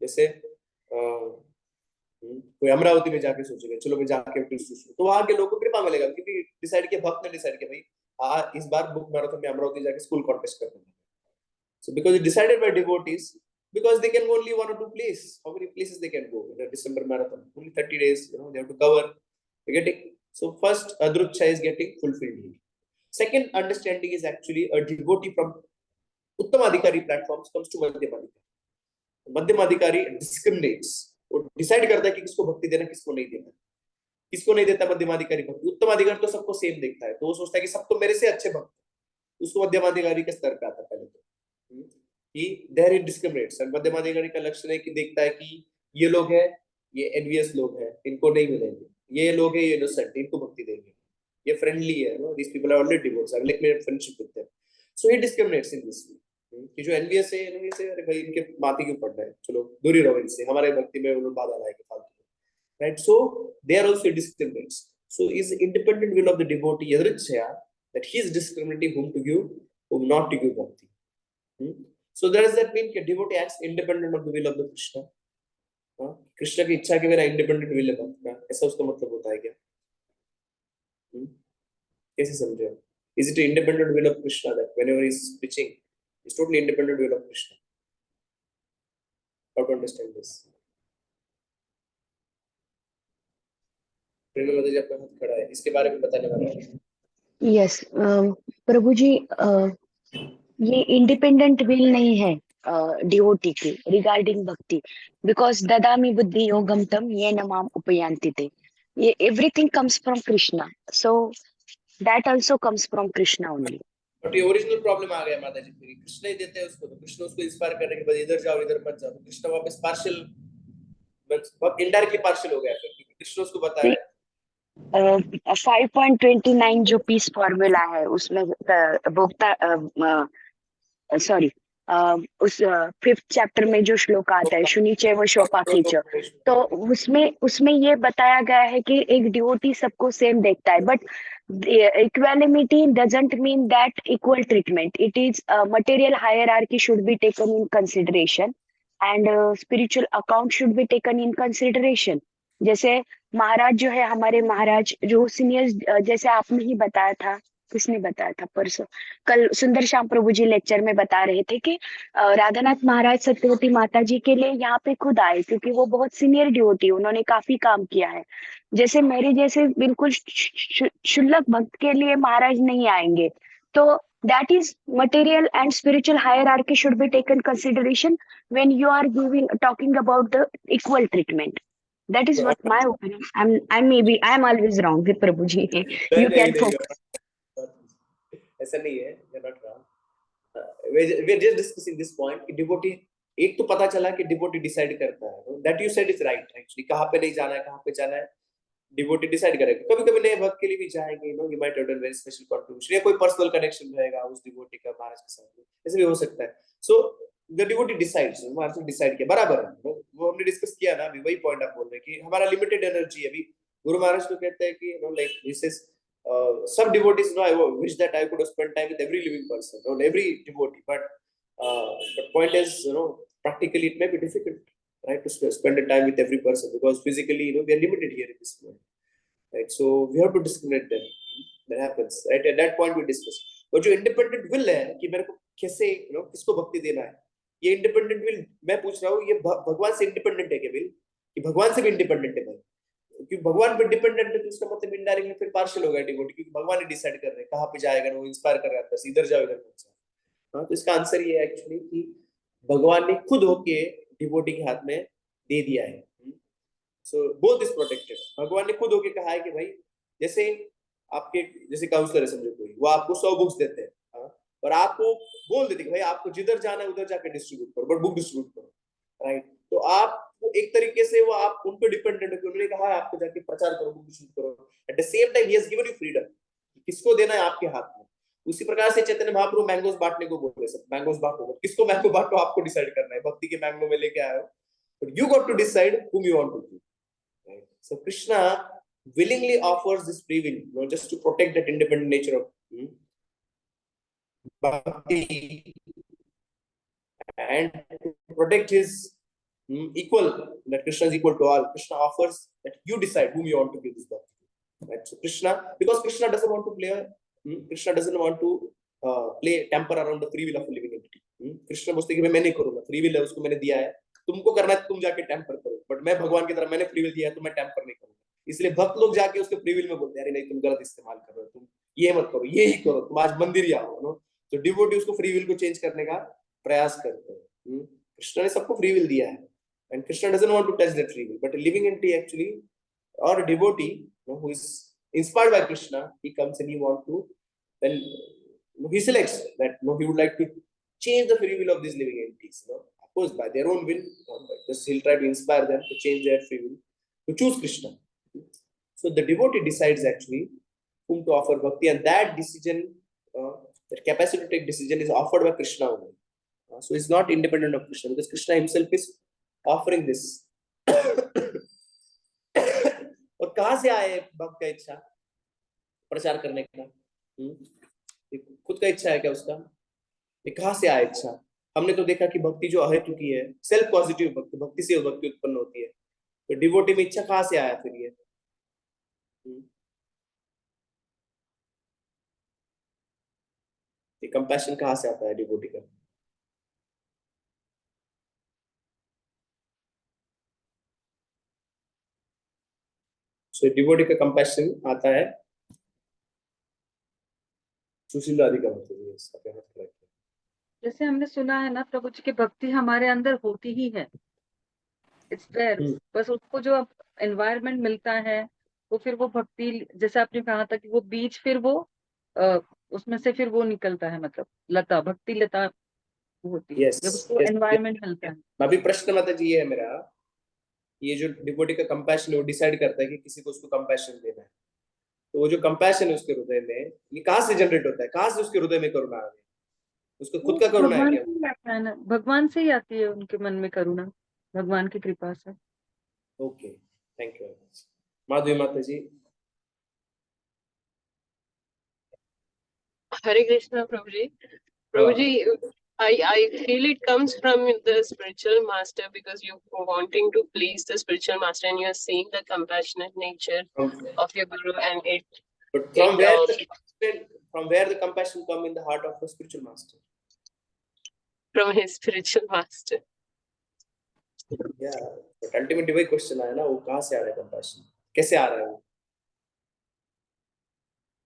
जैसे कोई अमरावती में जाके सोचेगा चलो मैं जाके डिस्ट्रीब्यूशन, तो वहां के लोगों को कृपा मिलेगा क्योंकि डिसाइड किया, भक्त ने डिसाइड किया भाई इस बार बुक मैराथन में अमरावती जाके स्कूल कॉन्टेस्ट कर दूंगा. So because it's decided by devotees, because they can go only 1 or 2 places. How many places they can go in a December marathon? Only 30 days, they have to cover. You get it? So first, Adrucha is getting fulfilled here. Second understanding is actually a devotee from Uttamadhikari platforms comes to Madhyamadhikari. Madhyamadhikari discriminates और decide करता है कि किसको भक्ति देना, किसको नहीं देना. किसको नहीं देता मध्यमाधिकारी भक्ति. उत्तमाधिकारी तो सबको सेम देखता है, तो वो सोचता है कि सब तो मेरे से अच्छे भक्त. उसको मध्यमाधिकारी के स्तर पे आता है पहले तो कि देयर इट डिस्क्रिमिनेट्स. और मध्यमाधिकारी का लक्षण है कि देखता है कि ये लोग हैं, ये एनवियस लोग हैं, इनको नहीं मिलेंगे. ये लोग हैं, ये इनोसेंट, इनको भक्ति देंगे. ये फ्रेंडली है, no this people are already devotees, I will make friendship with them. So he discriminates in this way कि जो एनवियस है, ये से अरे भाई इनके माथे क्यों पड़ना है, चलो दूर ही रहो इनसे, हमारे भक्ति में उन्होंने बाधा लाएंगे फालतू. Right. So they are also discriminates. So is independent will of the devotee यदृच्छया that he is discriminating whom to give, whom not to give bhakti. So does that mean that devotee acts independent of the will of the Krishna? Krishna की इच्छा के बिना independent will है भक्त का, ऐसा उसका मतलब होता है क्या? कैसे समझे? Is it independent will of Krishna that whenever he is preaching, it's totally independent will of Krishna? How to understand this? Prem ji आपका हाथ खड़ा है, इसके बारे में बताने वाला है. यस प्रभु जी, ये इंडिपेंडेंट विल नहीं है डिवोटी की रिगार्डिंग भक्ति, बिकॉज ददामी बुद्धि योगम तम ये नमाम उपयांति ते. ये everything comes from Krishna, so that also comes from Krishna only. But ये ओरिजिनल प्रॉब्लम आ गया माता जी, कृष्ण ही देते हैं उसको, तो कृष्ण उसको इंस्पायर करने के बाद इधर जाओ इधर मत जाओ, कृष्ण वापस पार्शियल, बहुत इनडायरेक्टली पार्शियल हो गया फिर, क्योंकि कृष्ण उसको बता रहे हैं. 5.29 जो पीस फॉर्मूला है उसमें भोक्ता उस 5th चैप्टर में जो श्लोक आता है शुनिचे व शोपाकीच, तो उसमें ये बताया गया है कि एक डिवोटी सबको सेम देखता है, but equality doesn't mean that equal treatment. It is material hierarchy should be taken in consideration and spiritual account should be taken in consideration. जैसे महाराज जो है, हमारे महाराज जो सीनियर, जैसे आपने ही बताया था, किसने बताया था परसों, कल सुंदर श्याम प्रभु जी लेक्चर में बता रहे थे कि राधानाथ महाराज सत्यवती माता जी के लिए यहाँ पे खुद आए, क्योंकि वो बहुत सीनियर डिवोटी, उन्होंने काफी काम किया है. जैसे मेरे जैसे बिल्कुल शुल्लक भक्त के लिए महाराज नहीं आएंगे. तो that is material and spiritual hierarchy should be taken consideration when you are talking about the equal treatment. That is what my opinion. I'm always wrong with Prabhuji. You can focus. ऐसा नहीं है, you're not wrong. We're just discussing this point कि devotee, एक तो पता चला कि devotee decide करता है. That you said is right actually. कहाँ पे नहीं जाना है, कहाँ पे जाना है, devotee decide करेगा. कभी-कभी नए भक्त के लिए भी जाएंगे, you might have done very special contribution, या कोई personal connection रहेगा उस devotee का महाराज के साथ, ऐसे भी हो सकता है. So the devotee decides, महाराज ने decide किया, बराबर है, वो हमने डिस्कस किया ना, अभी वही पॉइंट आप बोल रहे हैं कि हमारा लिमिटेड एनर्जी है. अभी गुरु महाराज तो कहते हैं कि like this is some devotees, I wish that I could have spent time with every living person or every devotee, but But point is, practically it may be difficult, right, to spend the time with every person, because physically, we are limited here in this world, right? So we have to discriminate them. That happens, right? At that point we discuss. और जो independent will है कि मेरे को कैसे, किसको भक्ति देना है, ये independent will मैं पूछ रहा हूँ, ये भगवान से independent है क्या will, कि भगवान से भी independent है भाई? क्योंकि भगवान पे डिपेंडेंट है तो इसका मतलब इनडायरेक्टली फिर पार्शियल हो गया डिवोटी, क्योंकि भगवान ही डिसाइड कर रहे हैं कहाँ पे जाएगा, वो इंस्पायर कर रहा है, बस इधर जाओ इधर मत जाओ। हाँ, तो इसका आंसर ये है एक्चुअली कि भगवान ने खुद होके डिवोटी के हाथ में दे दिया है। So both is protected. भगवान ने खुद होके कहा है कि भाई जैसे आपके जैसे काउंसलर है समझो कोई, वो आपको 100 बुक्स देते हैं, और आपको बोल देते हैं भाई आपको जिधर जाना है उधर जाके डिस्ट्रीब्यूट करो, बट बुक डिस्ट्रीब्यूट करो, राइट? तो आप एक तरीके से वो आप उन पे डिपेंडेंट हो कि उन्होंने कहा है आपको जाके प्रचार करो, बुक डिस्ट्रीब्यूट करो। At the same time he has given you freedom, किसको देना है आपके हाथ में। उसी प्रकार से चैतन्य महाप्रभु मैंगोस बांटने को बोले, सब मैंगोस बांटो, किसको मैंगो बांटो आपको डिसाइड करना है। भक्ति के मैंगो में लेके आए हो, but you got to decide whom you want to give, right? So Krishna willingly offers this free will, just to protect that independent nature of bhakti and to protect his equal, that Krishna is equal to all. Krishna offers that you decide whom you want to give this bhakti, right? So Krishna, because Krishna doesn't want to play Krishna doesn't want to play tamper around the free will of a living entity. Krishna बोलते कि मैं नहीं करूंगा, free will है उसको मैंने दिया है, तुमको करना है तुम जाके टैम्पर करो, बट मैं भगवान की तरह मैंने फ्री विल दिया है तो मैं टैम्पर नहीं करूंगा। इसलिए भक्त लोग जाके उसके फ्री विल में बोलते हैं अरे नहीं तुम गलत इस्तेमाल कर रहे हो, तुम ये मत करो, ये ही करो, तुम आज मंदिर ही आओ, तो डिवोटी उसको फ्री विल को चेंज करने का प्रयास करते हैं। कृष्ण ने सबको फ्री विल दिया है, and Krishna doesn't want to touch that free will, but a living entity actually, or a devotee, who is inspired by Krishna, he comes and he wants to, then he selects that he would like to change the free will of these living entities, of course by their own will, just he'll try to inspire them to change their free will to choose Krishna. So the devotee decides actually whom to offer bhakti, and that decision, that capacity to take decision is offered by Krishna only. So it's not independent of Krishna, because Krishna himself is offering this. और कहाँ से आए भक्त का इच्छा प्रचार करने का? खुद का इच्छा है क्या उसका? ये कहाँ से आया इच्छा? हमने तो देखा कि भक्ति जो अहेतु की है, सेल्फ पॉजिटिव भक्ति, भक्ति से भक्ति उत्पन्न होती है, तो डिवोटी में इच्छा कहाँ से आया फिर ये कंपैशन कहाँ से आता है डिवोटी का? सो डिवोटी का कंपैशन आता है सुशील राधिका मतलब जैसे हमने सुना है ना प्रभु जी की भक्ति हमारे अंदर होती ही है, इट्स देयर, बस उसको जो एनवायरनमेंट मिलता है वो फिर वो भक्ति, जैसे आपने कहा था कि वो बीज फिर वो उसमें से फिर वो निकलता है, मतलब लता, भक्ति लता होती है जब उसको एनवायरनमेंट मिलता है। अभी प्रश्न मतलब ये है मेरा, ये जो डिवोटी का कंपैशन है वो डिसाइड करता है कि किसी को उसको कंपैशन देना है, तो वो जो कंपैशन है उसके हृदय में ये कहाँ से जनरेट होता है, कहाँ से उसके हृदय में करुणा आ गई? उसको खुद का करुणा है क्या? भगवान से ही आती है उनके मन में करुणा, भगवान की कृपा से। Okay, thank you. माधवी माता जी। हरे कृष्णा प्रभु जी। प्रभु जी, I feel it comes from the spiritual master, because you're wanting to please the spiritual master and you're seeing the compassionate nature of your guru, and it. But from where the compassion come in the heart of the spiritual master? From his spiritual master. Yeah, but ultimately वही question आया ना, वो कहाँ से आ रहा है compassion, कैसे आ रहा है वो?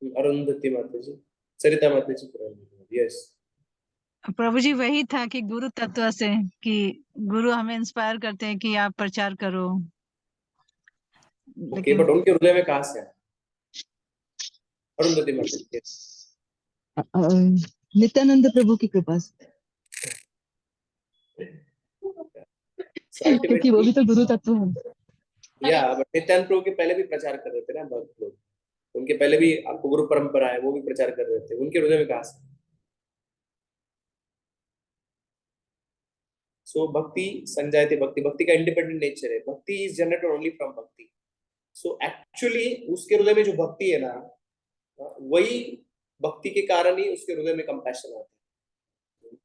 अरुंधति माता जी, सरिता माता जी, यस प्रभु जी वही था कि गुरु तत्व से, कि गुरु हमें इंस्पायर करते हैं कि आप प्रचार करो। ओके, बट उनके हृदय में कहाँ से आया अरुंधति माता जी? नित्यानंद प्रभु की कृपा से, क्योंकि वो भी तो गुरु तत्व है। या बट नित्यानंद प्रभु के पहले भी प्रचार कर रहे थे ना भक्त लोग, उनके पहले भी आपको गुरु परंपरा है, वो भी प्रचार कर रहे थे, उनके हृदय में कहाँ से? सो भक्ति संजायते भक्ति, भक्ति का इंडिपेंडेंट नेचर है, भक्ति इज जनरेटेड ओनली फ्रॉम भक्ति। सो एक्चुअली उसके हृदय में जो भक्ति है ना, वही भक्ति के कारण ही उसके हृदय में कंपैशन आता है।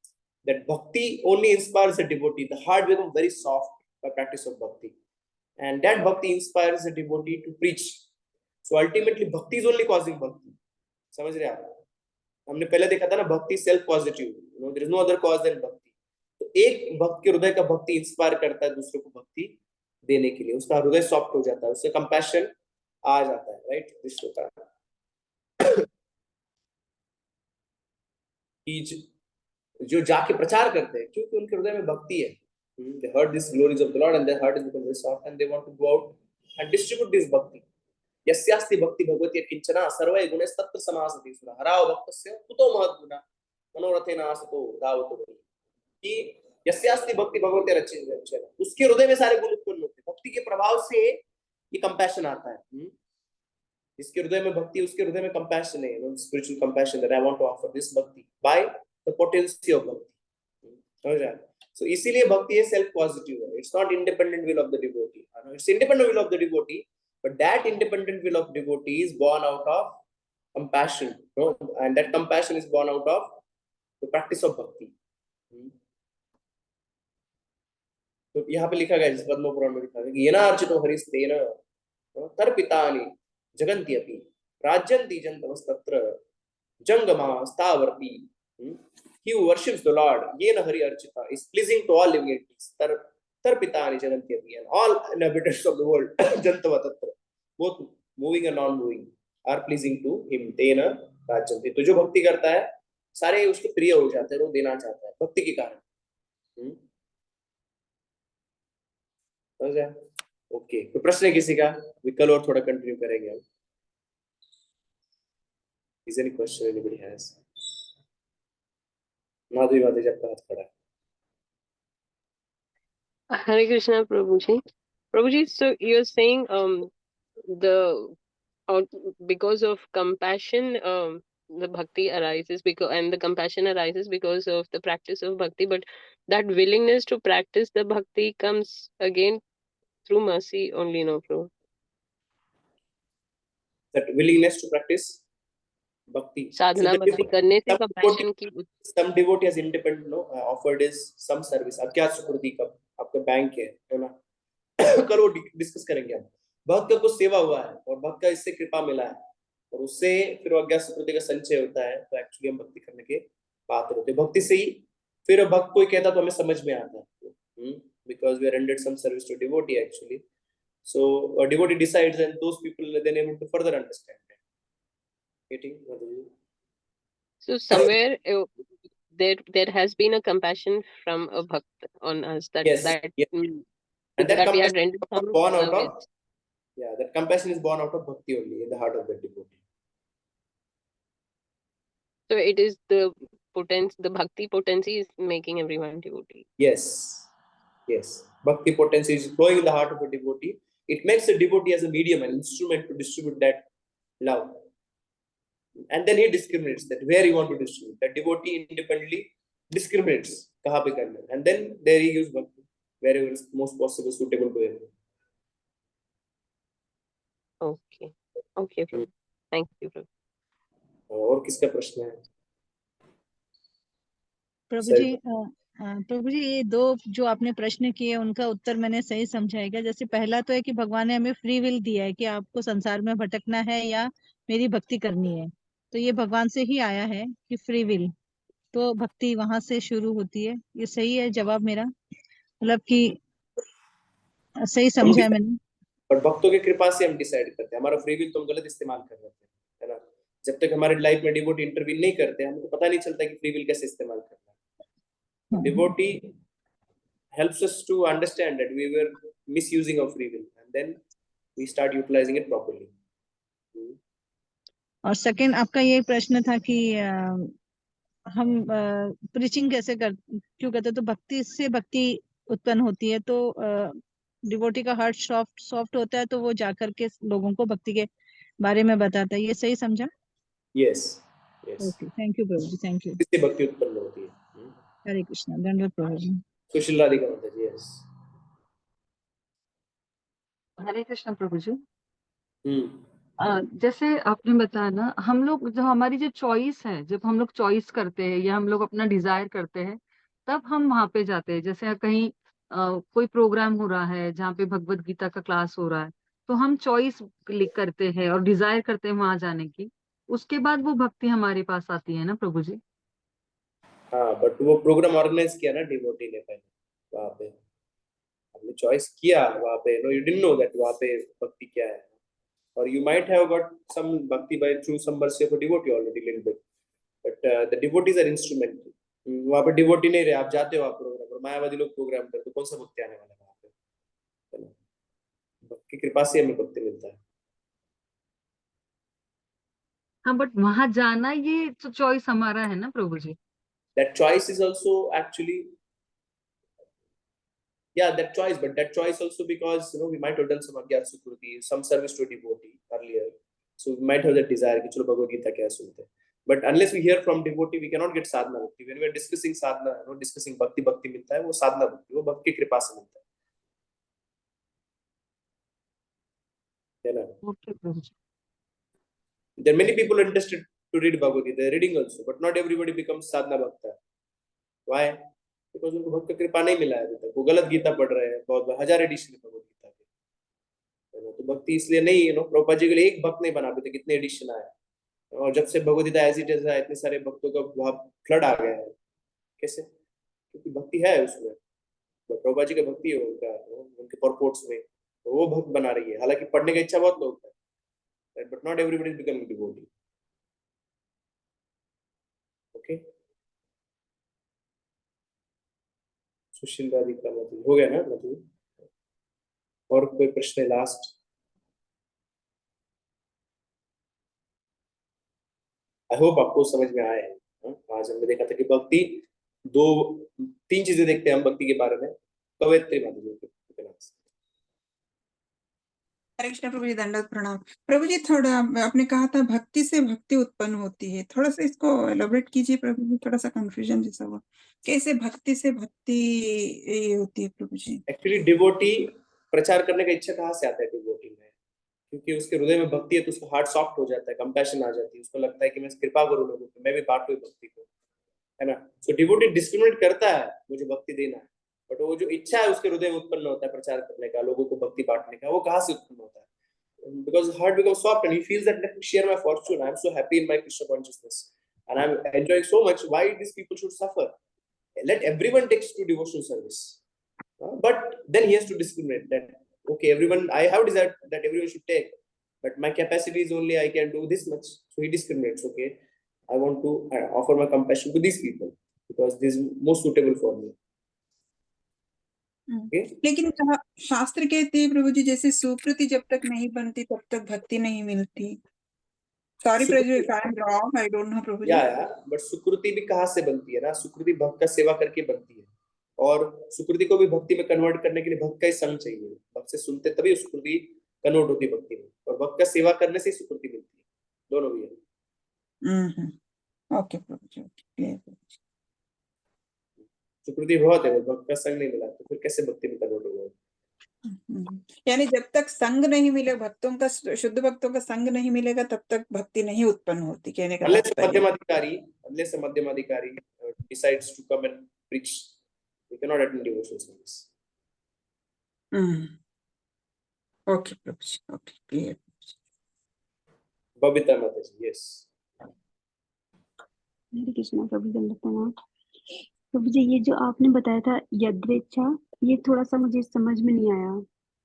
that bhakti only inspires a devotee. The heart becomes very soft by practice of bhakti, and that bhakti inspires a devotee to preach. So ultimately, bhakti is only causing bhakti. समझ रहे आप? हमने पहले देखा था ना, bhakti self positive, there is no other cause than bhakti. तो एक भक्त के हृदय का भक्ति इंस्पायर करता है दूसरे को भक्ति देने के लिए, उसका हृदय सॉफ्ट हो जाता है, उससे कंपैशन आ जाता है, राइट? दिस होता है जो जाके प्रचार करते हैं क्योंकि उनके हृदय में भक्ति है. They heard this glories of the Lord and their heart has become very soft and they want to go out and distribute this bhakti. यस्यास्ति भक्ति भगवती किंचना सर्वै गुणस्तत्र समासति सुरा हराव भक्तस्य कुतो महद्गुणा मनोरथेन आसतो धावतो वै. कि यस्यास्ति भक्ति भगवती रचित, उसके हृदय में सारे गुण उत्पन्न होते हैं. भक्ति के प्रभाव से ये कंपैशन आता है. जिसके हृदय में भक्ति, उसके हृदय में कंपैशन है, spiritual compassion that I want to offer this bhakti by the potency of bhakti. समझ रहे हैं? So इसीलिए भक्ति है सेल्फ पॉजिटिव है. It's not independent will of the devotee. It's independent will of the devotee, but that independent will of devotee is born out of compassion, no? And that compassion is born out of the practice of bhakti. तो यहाँ पे लिखा गया, जिस पद्म पुराण में लिखा है कि येना अर्चितो हरिस्तेन तर्पितानि जगन्त्यपि राज्यन्ति जन्तवस्तत्र जंगमा स्थावर्ति. He who worships the Lord, yena hari archita, is pleasing to all living entities. Tarpitani jagantyaphi, and all inhabitants of the world, jantava tatra, both moving and non-moving, are pleasing to him. Tena rajyanti. तो जो भक्ति करता है सारे उसके प्रिय हो जाते हैं, वो देना चाहता है भक्ति के कारण. समझा? ओके, तो प्रश्न है किसी का? कल और थोड़ा कंटिन्यू करेंगे हम. Is any question anybody has? Madhavi Madhavi आपका हाथ खड़ा है. Hare Krishna, Prabhuji. Prabhuji, so you're saying because of compassion, the bhakti arises and the compassion arises because of the practice of bhakti, but that willingness to practice the bhakti comes again through mercy only, no, Prabhu? That willingness to practice bhakti. Sadhana bhakti करने से compassion की. Some devotee has independent, offered is some service. अब क्या सुकृति का आपका bank है ना? कल वो डिस्कस करेंगे हम. भक्त का कुछ सेवा हुआ है और भक्त का इससे कृपा मिला है और उससे फिर अज्ञात सुकृति का संचय होता है, तो एक्चुअली हम भक्ति करने के पात्र होते हैं. भक्ति से ही फिर भक्त कोई कहता तो हमें समझ में आता है, because we are rendered some service to devotee actually. So a devotee decides and those people are then able to further understand it. Getting? So somewhere there has been a compassion from a bhakt on us that yes, that yes. And that we have rendered some born out service. of, yeah, that compassion is born out of bhakti only in the heart of the devotee. So it is the bhakti potency is making everyone devotee. Yes, yes. Bhakti potency is flowing in the heart of a devotee. It makes the devotee as a medium, an instrument to distribute that love. And then he discriminates that where he want to distribute. That devotee independently discriminates kaha pe karna, and then there he uses bhakti wherever is most possible suitable to him. Okay, okay, Prabhu. Thank you, Prabhu. और किसका प्रश्न है? प्रभु जी ये दो जो आपने प्रश्न किए उनका उत्तर मैंने सही समझा है क्या? जैसे पहला तो है कि भगवान ने हमें फ्री विल दिया है कि आपको संसार में भटकना है या मेरी भक्ति करनी है, तो ये भगवान से ही आया है कि फ्री विल, तो भक्ति वहां से शुरू होती है. ये सही है जवाब मेरा? मतलब कि सही समझा है मैंने? पर भक्तों की कृपा से हम डिसाइड करते हैं. हमारा फ्री विल तो हम गलत इस्तेमाल कर रहे हैं, है ना? जब तक हमारे लाइफ में डिवोटी इंटरवीन नहीं करते हमको पता नहीं चलता कि फ्री विल कैसे इस्तेमाल करना है. Devotee helps us to understand that we were misusing of free will and then we start utilizing it properly. और सेकंड आपका ये प्रश्न था कि हम प्रीचिंग कैसे क्यों करते, तो भक्ति से भक्ति उत्पन्न होती है, तो डिवोटी का हार्ट सॉफ्ट होता है तो वो जाकर के लोगों को भक्ति के बारे में बताता है. ये सही समझा? Yes, yes. Okay, thank you प्रभु जी, थैंक यू. इससे भक्ति उत्पन्न होती है. हरे कृष्णा. दंडवत प्रभु जी. सुशील राधिका माता जी. यस. हरे कृष्ण प्रभु जी. जैसे आपने बताया ना, हम लोग जो हमारी जो चॉइस है, जब हम लोग चॉइस करते हैं या हम लोग अपना डिजायर करते हैं, तब हम वहां पे जाते हैं। जैसे कहीं कोई प्रोग्राम हो रहा है जहाँ पे भगवत गीता का क्लास हो रहा है, तो हम चॉइस क्लिक करते हैं और डिजायर करते हैं वहां जाने की। उसके बाद वो भक्ति हमारे पास आती है ना प्रभु जी। हाँ, बट वो प्रोग्राम ऑर्गेनाइज किया ना डिवोटी ने पहले वहां पे, हमने चॉइस किया वहां पे, no you didn't know that वहां पे भक्ति क्या है, और you might have got some bhakti by through some mercy of a devotee already little bit, but the devotees are instrumental. वहां पे डिवोटी नहीं रहे, आप जाते हो आप प्रोग्राम पर, मायावादी लोग प्रोग्राम करते, कौन सा भक्ति आने वाला है वहां पे, है ना? भक्ति की कृपा से हमें भक्ति मिलता है। हाँ, बट वहां जाना ये तो चॉइस हमारा है ना प्रभु जी। That choice is also actually, yeah, that choice, but that choice also because we might have done some agyat sukriti, some service to a devotee earlier, so we might have that desire कि चलो भगवद गीता क्या सुनते हैं, but unless we hear from devotee we cannot get sadhana bhakti. When we are discussing sadhana, discussing bhakti मिलता है, वो sadhana bhakti, वो भक्ति की कृपा से मिलता है ना? ओके प्रभु जी। There are many people interested to read Bhagavad Gita, they are reading also, but not everybody becomes sadhana bhakta. Why? Because उनको भक्त कृपा नहीं मिला है अभी तक, वो गलत गीता पढ़ रहे हैं, बहुत 1000 एडिशन है भगवद गीता के, तो भक्ति इसलिए नहीं, प्रभुपाद जी के लिए एक भक्त नहीं बना, अभी तक कितने एडिशन आए, और जब से Bhagavad Gita as it is है, इतने सारे भक्तों का वहां फ्लड आ गया है। कैसे? क्योंकि भक्ति है उसमें, तो प्रभुपाद जी का भक्ति है उनका, उनके परपोर्ट्स में, तो वो भक्त बना रही है। हालांकि पढ़ने का इच्छा बहुत लोग है, but not everybody is becoming devotee. Okay, Sushil Radhika Madhu हो गया ना मधु? और कोई प्रश्न है लास्ट? आई होप आपको समझ में आया है। आज हमने देखा था कि भक्ति तीन चीजें देखते हैं हम भक्ति के बारे में, कवयित्री माधुर्य के नाम से। हरे कृष्ण प्रभु जी, दंडवत प्रणाम। प्रभु जी, थोड़ा आपने कहा था भक्ति से भक्ति उत्पन्न होती है, थोड़ा सा इसको एलोबरेट कीजिए प्रभु जी, थोड़ा सा कंफ्यूजन जैसा हुआ, कैसे भक्ति से भक्ति ये होती है प्रभु जी? एक्चुअली डिवोटी प्रचार करने का इच्छा कहाँ से आता है डिवोटी में? क्योंकि उसके हृदय में भक्ति है, तो उसका हार्ट सॉफ्ट हो जाता है, कंपैशन आ जाती है, उसको लगता है कि मैं कृपा करूँ लोगों को, मैं भी बांटूं भक्ति को, है ना? सो डिवोटी डिस्क्रिमिनेट करता है मुझे भक्ति देना है, बट वो जो इच्छा है उसके हृदय में उत्पन्न होता है प्रचार करने का, लोगों को भक्ति बांटने का, वो कहाँ से उत्पन्न होता है? Because his heart becomes soft and he feels that let me share my fortune. I'm so happy in my Krishna consciousness and I'm enjoying so much. Why these people should suffer? Let everyone take to devotional service. But then he has to discriminate that, okay, everyone, I have desired that everyone should take, but my capacity is only I can do this much. So he discriminates, okay, I want to offer my compassion to these people because this is most suitable for me. Okay? लेकिन शास्त्र कहते हैं प्रभु जी, जैसे सुकृति जब तक नहीं बनती तब तक भक्ति नहीं मिलती। सॉरी प्रभु जी, I am wrong, I don't know प्रभु जी। या बट सुकृति भी कहाँ से बनती है ना? सुकृति भक्त का सेवा करके बनती है, और सुकृति को भी भक्ति में कन्वर्ट करने के लिए भक्त का ही संग चाहिए। भक्त से सुनते तभी सुकृति कन्वर्ट होती है भक्ति में, और भक्त का सेवा करने से ही सुकृति मिलती है, दोनों भी है। ओके प्रभु जी, क्लियर प्रभु जी। सुकृति बहुत है, भक्त का संग नहीं मिला तो फिर कैसे भक्ति में कन्वर्ट होगा? यानी जब तक संग नहीं मिले, भक्तों का, शुद्ध भक्तों का संग नहीं मिलेगा, तब तक भक्ति नहीं उत्पन्न होती, कहने का तात्पर्य। Unless a madhyamadhikari decides to come and preach, we cannot attend devotional service. Okay प्रभु जी, ओके क्लियर। बबीता माता जी, यस। हरे कृष्णा प्रभु, दंडवत प्रणाम प्रभु जी। ये जो आपने बताया था यदृच्छा, ये थोड़ा सा मुझे समझ में नहीं आया।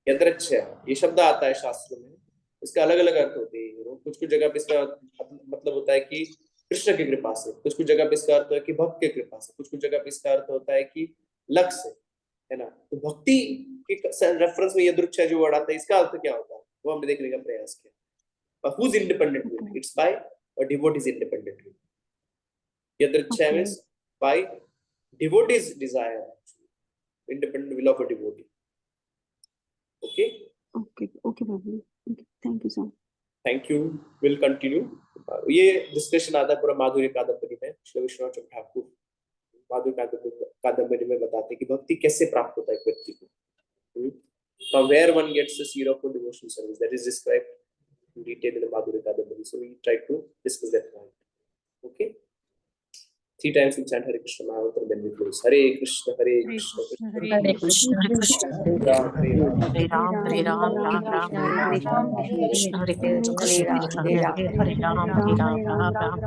यदृच्छा, ये शब्द आता है शास्त्रों में, इसका अलग अलग अर्थ होते हैं। कुछ कुछ जगह पे इसका मतलब होता है कि कृष्ण की कृपा से, कुछ कुछ जगह पे इसका अर्थ है कि भक्त की कृपा से, कुछ कुछ जगह पे इसका अर्थ होता है कि लक्ष्य से, है ना? तो भक्ति के रेफरेंस में यदृच्छा जो वर्ड आता है, इसका अर्थ क्या होता है वो हमने देखने का प्रयास किया। But who's independent will? It's by a devotee's independent will. Yadrichya means by devotee's desire, independent will of a devotee. Okay? Okay, Babu. Okay, thank you, sir. Thank you. We'll continue. ये discussion आता है पूरा माधुर्य कादम्बरी में। श्री विश्वनाथ चंद्र ठाकुर माधुर्य कादम्बरी में बताते हैं कि भक्ति कैसे प्राप्त होता है एक व्यक्ति को। From where one gets the seed of devotional service, that is described in detail in the Madhurya Kadambari. So we try to discuss that point. Okay. 3 times we chant Hare Krishna Mahamantra, then we close. Hare Krishna, Hare Krishna, Hare Krishna, Hare Krishna, Hare Ram, Hare Ram. Hare Ram, Hare Ram, Ram Ram, Hare Hare. Krishna, Hare Krishna, Krishna Krishna, Hare Hare, Hare Ram, Hare Ram, Ram Ram.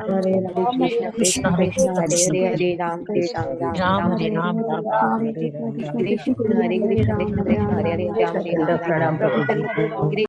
Krishna, Hare Krishna, Krishna Krishna, Hare Ram, Hare Ram, Ram Ram, Hare Ram Ram. Krishna Hare Krishna Krishna Krishna Hare Ram Hare Ram प्रणाम प्रभु जी।